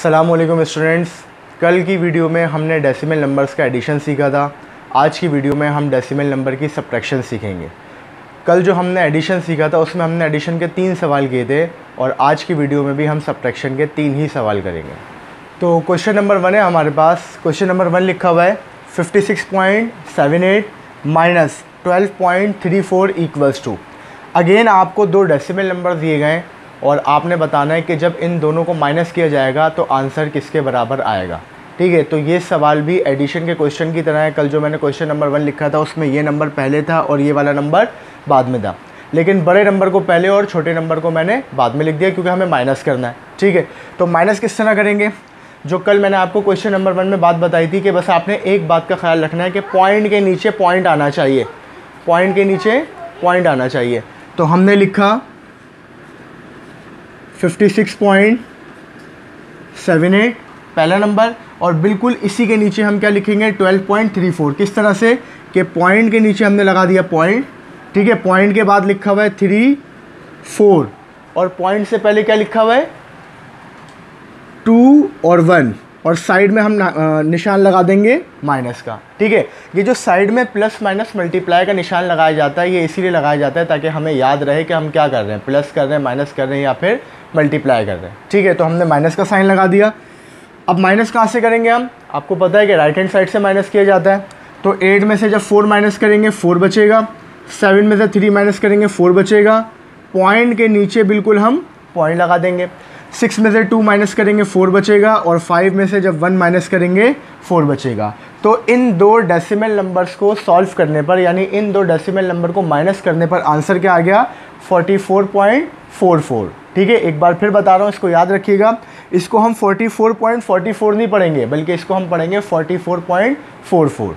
अस्सलामुअलैकुम स्टूडेंट्स। कल की वीडियो में हमने डेसिमल नंबर्स का एडिशन सीखा था। आज की वीडियो में हम डेसिमल नंबर की सब्ट्रैक्शन सीखेंगे। कल जो हमने एडिशन सीखा था उसमें हमने एडिशन के 3 सवाल किए थे और आज की वीडियो में भी हम सब्ट्रैक्शन के 3 ही सवाल करेंगे। तो क्वेश्चन नंबर 1 है हमारे पास। क्वेश्चन नंबर 1 लिखा हुआ है 56.78 माइनस 12.34 इक्वल्स टू। अगेन आपको 2 डेसिमल नंबर दिए गए और आपने बताना है कि जब इन दोनों को माइनस किया जाएगा तो आंसर किसके बराबर आएगा। ठीक है, तो ये सवाल भी एडिशन के क्वेश्चन की तरह है। कल जो मैंने क्वेश्चन नंबर 1 लिखा था उसमें ये नंबर पहले था और ये वाला नंबर बाद में था, लेकिन बड़े नंबर को पहले और छोटे नंबर को मैंने बाद में लिख दिया क्योंकि हमें माइनस करना है। ठीक है, तो माइनस किस तरह करेंगे, जो कल मैंने आपको क्वेश्चन नंबर 1 में बात बताई थी कि बस आपने एक बात का ख्याल रखना है कि पॉइंट के नीचे पॉइंट आना चाहिए, पॉइंट के नीचे पॉइंट आना चाहिए। तो हमने लिखा 56.78 पहला नंबर और बिल्कुल इसी के नीचे हम क्या लिखेंगे 12.34। किस तरह से कि पॉइंट के नीचे हमने लगा दिया पॉइंट। ठीक है, पॉइंट के बाद लिखा हुआ है 3 4 और पॉइंट से पहले क्या लिखा हुआ है 2 और 1 और साइड में हम निशान लगा देंगे माइनस का। ठीक है, ये जो साइड में प्लस माइनस मल्टीप्लाई का निशान लगाया जाता है ये इसीलिए लगाया जाता है ताकि हमें याद रहे कि हम क्या कर रहे हैं, प्लस कर रहे हैं, माइनस कर रहे हैं या फिर मल्टीप्लाई कर रहे हैं। ठीक है, तो हमने माइनस का साइन लगा दिया। अब माइनस कहाँ से करेंगे हम, आपको पता है कि राइट हैंड साइड से माइनस किया जाता है। तो 8 में से जब 4 माइनस करेंगे 4 बचेगा, 7 में से 3 माइनस करेंगे 4 बचेगा, पॉइंट के नीचे बिल्कुल हम पॉइंट लगा देंगे। 6 में से 2 माइनस करेंगे 4 बचेगा और 5 में से जब 1 माइनस करेंगे 4 बचेगा। तो इन 2 डेसिमल नंबर्स को सॉल्व करने पर यानी इन 2 डेसिमल नंबर को माइनस करने पर आंसर क्या आ गया 44.44। ठीक है, एक बार फिर बता रहा हूँ, इसको याद रखिएगा। इसको हम 44.44 नहीं पढ़ेंगे बल्कि इसको हम पढ़ेंगे 44.44।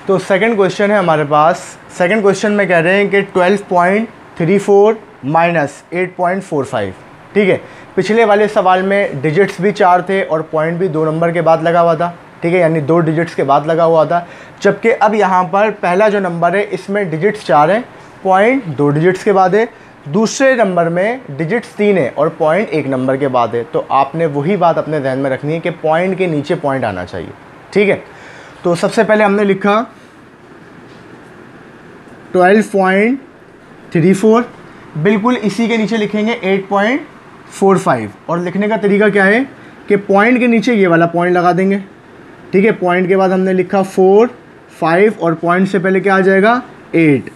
तो सेकंड क्वेश्चन है हमारे पास। सेकंड क्वेश्चन में कह रहे हैं कि 12.34 माइनस 8.45। ठीक है, पिछले वाले सवाल में डिजिट्स भी 4 थे और पॉइंट भी 2 नंबर के बाद लगा हुआ था। ठीक है, यानी 2 डिजिट्स के बाद लगा हुआ था, जबकि अब यहाँ पर पहला जो नंबर है इसमें डिजिट्स 4 है, पॉइंट 2 डिजिट्स के बाद है। दूसरे नंबर में डिजिट्स 3 है और पॉइंट 1 नंबर के बाद है। तो आपने वही बात अपने ध्यान में रखनी है कि पॉइंट के नीचे पॉइंट आना चाहिए। ठीक है, तो सबसे पहले हमने लिखा 12.34, बिल्कुल इसी के नीचे लिखेंगे 8.45 और लिखने का तरीका क्या है कि पॉइंट के नीचे ये वाला पॉइंट लगा देंगे। ठीक है, पॉइंट के बाद हमने लिखा 4 5 और पॉइंट से पहले क्या आ जाएगा 8।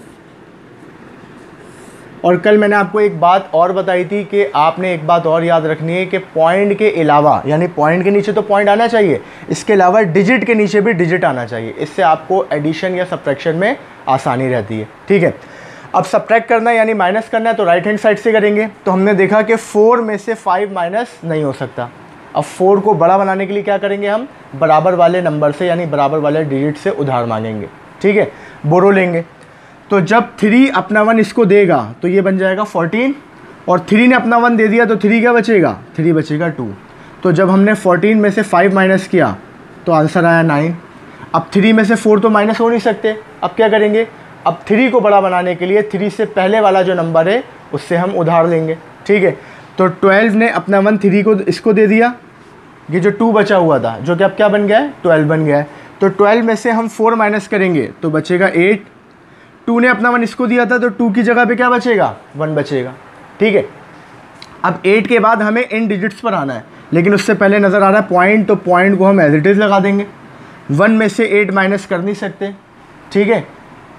और कल मैंने आपको एक बात और बताई थी कि आपने एक बात और याद रखनी है कि पॉइंट के अलावा यानी पॉइंट के नीचे तो पॉइंट आना चाहिए, इसके अलावा डिजिट के नीचे भी डिजिट आना चाहिए। इससे आपको एडिशन या सब्ट्रैक्शन में आसानी रहती है। ठीक है, अब सब्ट्रैक्ट करना है यानी माइनस करना है तो राइट हैंड साइड से करेंगे। तो हमने देखा कि 4 में से 5 माइनस नहीं हो सकता। अब 4 को बड़ा बनाने के लिए क्या करेंगे, हम बराबर वाले नंबर से यानी बराबर वाले डिजिट से उधार मांगेंगे। ठीक है, बोरो लेंगे। तो जब 3 अपना 1 इसको देगा तो ये बन जाएगा 14 और 3 ने अपना 1 दे दिया तो 3 क्या बचेगा, 3 बचेगा 2। तो जब हमने 14 में से 5 माइनस किया तो आंसर आया 9। अब 3 में से 4 तो माइनस हो नहीं सकते, अब क्या करेंगे, अब 3 को बड़ा बनाने के लिए 3 से पहले वाला जो नंबर है उससे हम उधार लेंगे। ठीक है, तो 12 ने अपना 1 3 को इसको दे दिया, ये जो 2 बचा हुआ था जो कि अब क्या बन गया है 12 बन गया है। तो 12 में से हम 4 माइनस करेंगे तो बचेगा 8। 2 ने अपना 1 इसको दिया था तो 2 की जगह पे क्या बचेगा 1 बचेगा। ठीक है, अब 8 के बाद हमें इन डिजिट्स पर आना है, लेकिन उससे पहले नज़र आ रहा है पॉइंट, तो पॉइंट को हम एज इट इज़ लगा देंगे। 1 में से 8 माइनस कर नहीं सकते। ठीक है,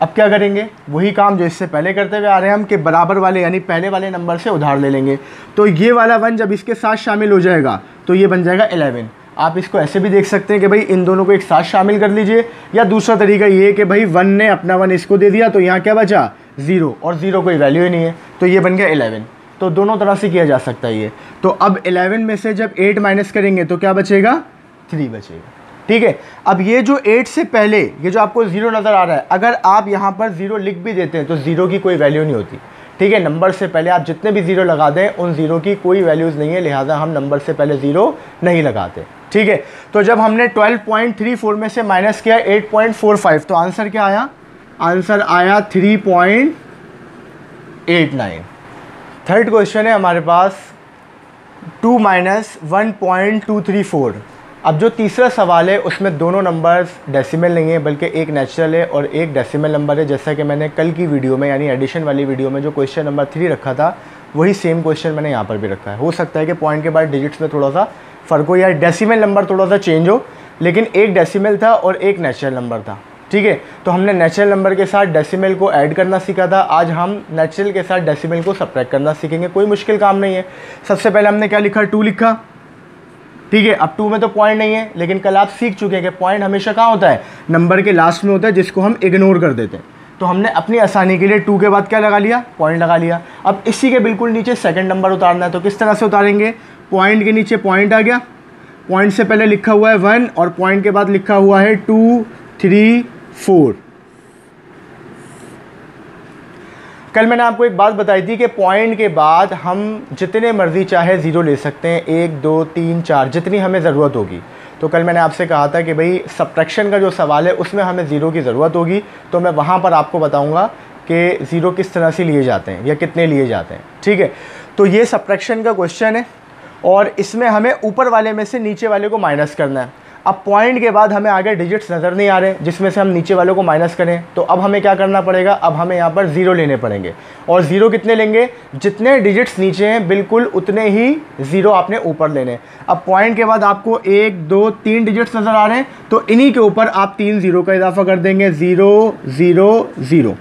अब क्या करेंगे, वही काम जो इससे पहले करते हुए आ रहे हैं हम कि बराबर वाले यानी पहले वाले नंबर से उधार ले लेंगे। तो ये वाला 1 जब इसके साथ शामिल हो जाएगा तो ये बन जाएगा 11। आप इसको ऐसे भी देख सकते हैं कि भाई इन दोनों को एक साथ शामिल कर लीजिए, या दूसरा तरीका ये है कि भाई 1 ने अपना 1 इसको दे दिया तो यहाँ क्या बचा 0 और 0 कोई वैल्यू ही नहीं है तो ये बन गया 11। तो दोनों तरह से किया जा सकता है ये। तो अब 11 में से जब 8 माइनस करेंगे तो क्या बचेगा 3 बचेगा। ठीक है, अब ये जो 8 से पहले ये जो आपको 0 नज़र आ रहा है, अगर आप यहाँ पर 0 लिख भी देते हैं तो 0 की कोई वैल्यू नहीं होती। ठीक है, नंबर से पहले आप जितने भी 0 लगा दें उन 0 की कोई वैल्यूज़ नहीं है, लिहाजा हम नंबर से पहले 0 नहीं लगाते। ठीक है, तो जब हमने 12.34 में से माइनस किया 8.45 तो आंसर क्या आया, आंसर आया 3.89। थर्ड क्वेश्चन है हमारे पास 2 - 1.234। अब जो तीसरा सवाल है उसमें दोनों नंबर्स डेसिमल नहीं है बल्कि एक नेचुरल है और एक डेसिमल नंबर है। जैसा कि मैंने कल की वीडियो में यानी एडिशन वाली वीडियो में जो क्वेश्चन नंबर 3 रखा था वही सेम क्वेश्चन मैंने यहाँ पर भी रखा है। हो सकता है कि पॉइंट के बाद डिजिट्स में थोड़ा सा फ़र्क हो या डेसिमल नंबर थोड़ा सा चेंज हो, लेकिन एक डेसिमल था और एक नेचुरल नंबर था। ठीक है, तो हमने नेचुरल नंबर के साथ डेसिमल को ऐड करना सीखा था। आज हम नेचुरल के साथ डेसिमल को सब्ट्रैक्ट करना सीखेंगे। कोई मुश्किल काम नहीं है। सबसे पहले हमने क्या लिखा, 2 लिखा। ठीक है, अब 2 में तो पॉइंट नहीं है, लेकिन कल आप सीख चुके हैं कि पॉइंट हमेशा कहाँ होता है, नंबर के लास्ट में होता है, जिसको हम इग्नोर कर देते हैं। तो हमने अपनी आसानी के लिए 2 के बाद क्या लगा लिया, पॉइंट लगा लिया। अब इसी के बिल्कुल नीचे सेकंड नंबर उतारना है, तो किस तरह से उतारेंगे, पॉइंट के नीचे पॉइंट आ गया, पॉइंट से पहले लिखा हुआ है 1 और पॉइंट के बाद लिखा हुआ है 2, 3, 4। कल मैंने आपको एक बात बताई थी कि पॉइंट के बाद हम जितने मर्जी चाहे ज़ीरो ले सकते हैं, 1, 2, 3, 4, जितनी हमें ज़रूरत होगी। तो कल मैंने आपसे कहा था कि भाई सब्ट्रैक्शन का जो सवाल है उसमें हमें ज़ीरो की ज़रूरत होगी, तो मैं वहाँ पर आपको बताऊँगा कि ज़ीरो किस तरह से लिए जाते हैं या कितने लिए जाते हैं। ठीक है, तो ये सब्ट्रैक्शन का क्वेश्चन है और इसमें हमें ऊपर वाले में से नीचे वाले को माइनस करना है। अब पॉइंट के बाद हमें आगे डिजिट्स नज़र नहीं आ रहे जिसमें से हम नीचे वालों को माइनस करें, तो अब हमें क्या करना पड़ेगा, अब हमें यहाँ पर ज़ीरो लेने पड़ेंगे। और ज़ीरो कितने लेंगे, जितने डिजिट्स नीचे हैं बिल्कुल उतने ही ज़ीरो आपने ऊपर लेने। अब पॉइंट के बाद आपको 1, 2, 3 डिजिट्स नज़र आ रहे हैं, तो इन्हीं के ऊपर आप 3 ज़ीरो का इजाफा कर देंगे, 0, 0, 0।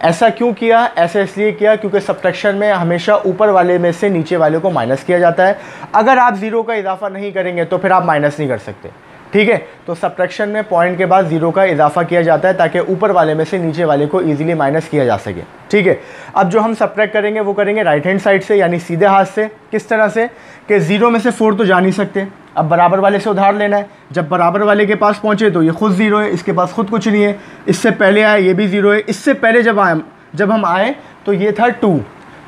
ऐसा क्यों किया, ऐसा इसलिए किया क्योंकि सब्ट्रैक्शन में हमेशा ऊपर वाले में से नीचे वाले को माइनस किया जाता है। अगर आप ज़ीरो का इजाफा नहीं करेंगे तो फिर आप माइनस नहीं कर सकते। ठीक है, तो सब्ट्रैक्शन में पॉइंट के बाद ज़ीरो का इजाफा किया जाता है ताकि ऊपर वाले में से नीचे वाले को इजीली माइनस किया जा सके। ठीक है, अब जो हम सब्ट्रैक्ट करेंगे वो करेंगे राइट हैंड साइड से, यानी सीधे हाथ से। किस तरह से कि 0 में से 4 तो जा नहीं सकते, अब बराबर वाले से उधार लेना है। जब बराबर वाले के पास पहुँचे तो ये खुद ज़ीरो है, इसके पास खुद कुछ नहीं है, इससे पहले आए ये भी ज़ीरो है, इससे पहले जब हम आए तो ये था 2,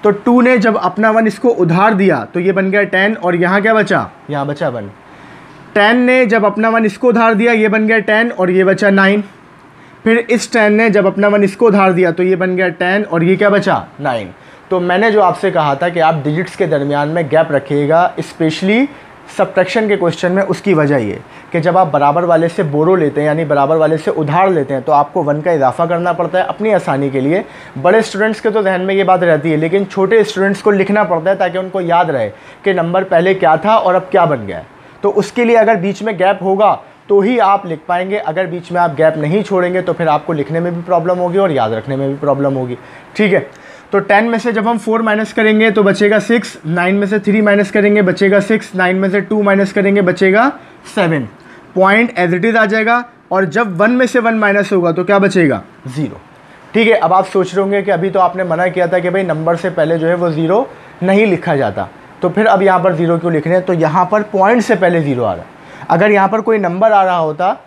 तो 2 ने जब अपना 1 इसको उधार दिया तो ये बन गया 10 और यहाँ क्या बचा, यहाँ बचा 1। 10 ने जब अपना 1 इसको उधार दिया ये बन गया 10 और ये बचा 9। फिर इस 10 ने जब अपना 1 इसको उधार दिया तो ये बन गया 10 और ये क्या बचा, 9। तो मैंने जो आपसे कहा था कि आप डिजिट्स के दरमियान में गैप रखिएगा, स्पेशली सब्ट्रैक्शन के क्वेश्चन में, उसकी वजह ये कि जब आप बराबर वाले से बोरो लेते हैं यानी बराबर वाले से उधार लेते हैं तो आपको 1 का इजाफा करना पड़ता है अपनी आसानी के लिए। बड़े स्टूडेंट्स के तो जहन में ये बात रहती है, लेकिन छोटे स्टूडेंट्स को लिखना पड़ता है ताकि उनको याद रहे कि नंबर पहले क्या था और अब क्या बन गया है। तो उसके लिए अगर बीच में गैप होगा तो ही आप लिख पाएंगे, अगर बीच में आप गैप नहीं छोड़ेंगे तो फिर आपको लिखने में भी प्रॉब्लम होगी और याद रखने में भी प्रॉब्लम होगी। ठीक है, तो 10 में से जब हम 4 माइनस करेंगे तो बचेगा 6, 9 में से 3 माइनस करेंगे बचेगा 6, 9 में से 2 माइनस करेंगे बचेगा 7। पॉइंट एज इट इज़ आ जाएगा और जब 1 में से 1 माइनस होगा तो क्या बचेगा, 0। ठीक है, अब आप सोच रहे होंगे कि अभी तो आपने मना किया था कि भाई नंबर से पहले जो है वो 0 नहीं लिखा जाता, तो फिर अब यहाँ पर 0 क्यों लिख रहे हैं। तो यहाँ पर पॉइंट से पहले 0 आ रहा है। अगर यहाँ पर कोई नंबर आ रहा होता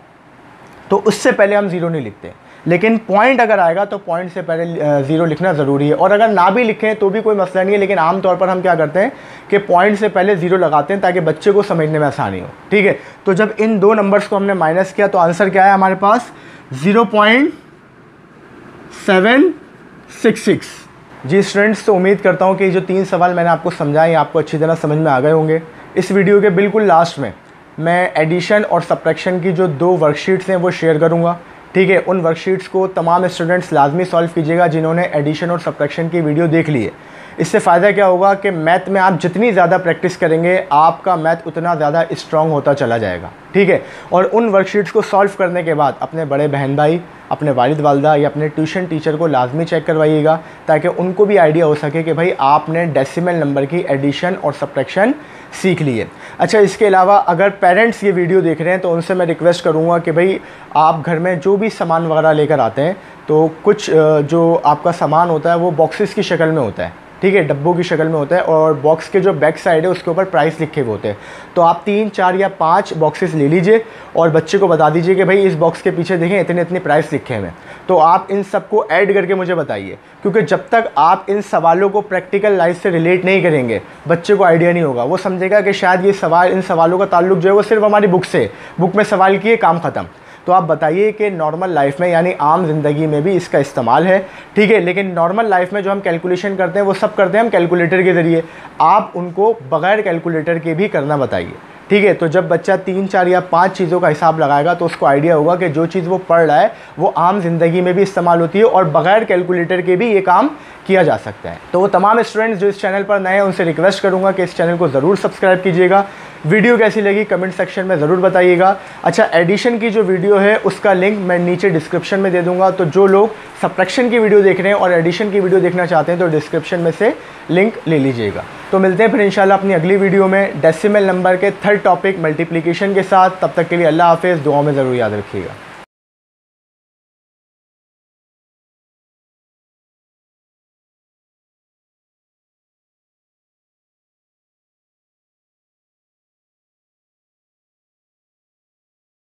तो उससे पहले हम 0 नहीं लिखते, लेकिन पॉइंट अगर आएगा तो पॉइंट से पहले 0 लिखना ज़रूरी है। और अगर ना भी लिखें तो भी कोई मसला नहीं है, लेकिन आमतौर पर हम क्या करते हैं कि पॉइंट से पहले 0 लगाते हैं ताकि बच्चे को समझने में आसानी हो। ठीक है, तो जब इन दो नंबर्स को हमने माइनस किया तो आंसर क्या है हमारे पास, 0.766। जी स्टूडेंट्स, तो उम्मीद करता हूँ कि जो 3 सवाल मैंने आपको समझाए आपको अच्छी तरह समझ में आ गए होंगे। इस वीडियो के बिल्कुल लास्ट में मैं एडिशन और सब्ट्रैक्शन की जो 2 वर्कशीट्स हैं वो शेयर करूँगा। ठीक है, उन वर्कशीट्स को तमाम स्टूडेंट्स लाजमी सॉल्व कीजिएगा जिन्होंने एडिशन और सब्ट्रैक्शन की वीडियो देख ली है। इससे फ़ायदा क्या होगा कि मैथ में आप जितनी ज़्यादा प्रैक्टिस करेंगे आपका मैथ उतना ज़्यादा स्ट्रॉन्ग होता चला जाएगा। ठीक है, और उन वर्कशीट्स को सॉल्व करने के बाद अपने बड़े बहन भाई, अपने वालिद वालदा या अपने ट्यूशन टीचर को लाजमी चेक करवाइएगा ताकि उनको भी आइडिया हो सके कि भाई आपने डेसिमल नंबर की एडिशन और सब्ट्रैक्शन सीख ली है। अच्छा, इसके अलावा अगर पेरेंट्स ये वीडियो देख रहे हैं तो उनसे मैं रिक्वेस्ट करूँगा कि भाई आप घर में जो भी सामान वगैरह लेकर आते हैं तो कुछ जो आपका सामान होता है वो बॉक्सेस की शक्ल में होता है। ठीक है, डब्बों की शक्ल में होता है और बॉक्स के जो बैक साइड है उसके ऊपर प्राइस लिखे हुए होते हैं। तो आप 3, 4 या 5 बॉक्सेस ले लीजिए और बच्चे को बता दीजिए कि भाई इस बॉक्स के पीछे देखें इतने इतने प्राइस लिखे हुए हैं। तो आप इन सब को ऐड करके मुझे बताइए, क्योंकि जब तक आप इन सवालों को प्रैक्टिकल लाइफ से रिलेट नहीं करेंगे बच्चे को आइडिया नहीं होगा। वो समझेगा कि शायद ये सवाल, इन सवालों का ताल्लुक जो है वो सिर्फ हमारी बुक से, बुक में सवाल किए काम ख़त्म। तो आप बताइए कि नॉर्मल लाइफ में यानी आम ज़िंदगी में भी इसका इस्तेमाल है, ठीक है। लेकिन नॉर्मल लाइफ में जो हम कैलकुलेशन करते हैं वो सब करते हैं हम कैलकुलेटर के ज़रिए, आप उनको बग़ैर कैलकुलेटर के भी करना बताइए, ठीक है। तो जब बच्चा 3, 4 या 5 चीज़ों का हिसाब लगाएगा तो उसको आइडिया होगा कि जो चीज़ वो पढ़ रहा है वो आम ज़िंदगी में भी इस्तेमाल होती है और बग़ैर कैलकुलेटर के भी ये काम किया जा सकता है। तो वो तमाम स्टूडेंट्स जो इस चैनल पर नए हैं उनसे रिक्वेस्ट करूँगा कि इस चैनल को ज़रूर सब्सक्राइब कीजिएगा। वीडियो कैसी लगी कमेंट सेक्शन में ज़रूर बताइएगा। अच्छा, एडिशन की जो वीडियो है उसका लिंक मैं नीचे डिस्क्रिप्शन में दे दूँगा, तो जो लोग सब्ट्रैक्शन की वीडियो देख रहे हैं और एडिशन की वीडियो देखना चाहते हैं तो डिस्क्रिप्शन में से लिंक ले लीजिएगा। तो मिलते हैं फिर इंशाल्लाह अपनी अगली वीडियो में डेसिमल नंबर के 3rd टॉपिक मल्टीप्लिकेशन के साथ। तब तक के लिए अल्लाह हाफ़िज़, दुआओं में ज़रूर याद रखिएगा।